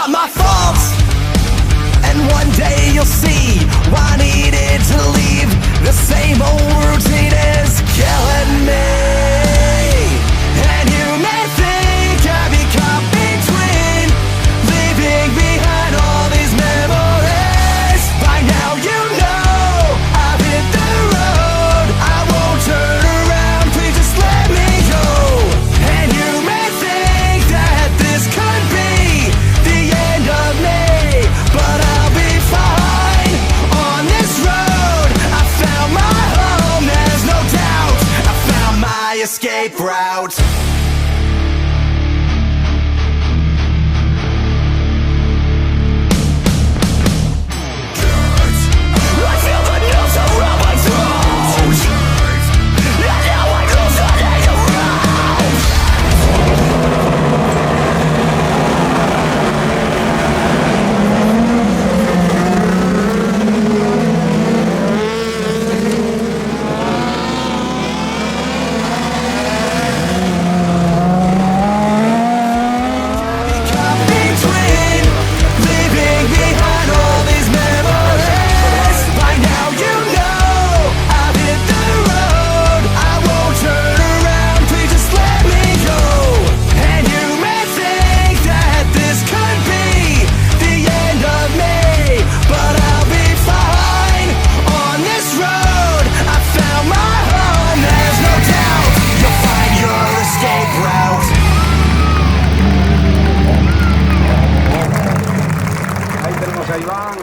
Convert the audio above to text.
not my fault. And one day you'll see why I needed to leave. The same old routine is killing me. And you may think I'd be caught between, leaving behind all these memories. By now you know I've hit the road. I won't turn around, please just let me go. And you may think that this could be the end of me, but I'll be fine. On this road I found my home, there's no doubt. I found my escape route. I feel the news around my throat, and now I lose the day around. Caught between, leaving behind all these memories. By now you know I've hit the road. I won't turn around, please just let me go. And you may think that this could be the end of me, but I'll be fine. On this road I found my home, there's no doubt. You'll find your escape route. Ahí tenemos a Iván.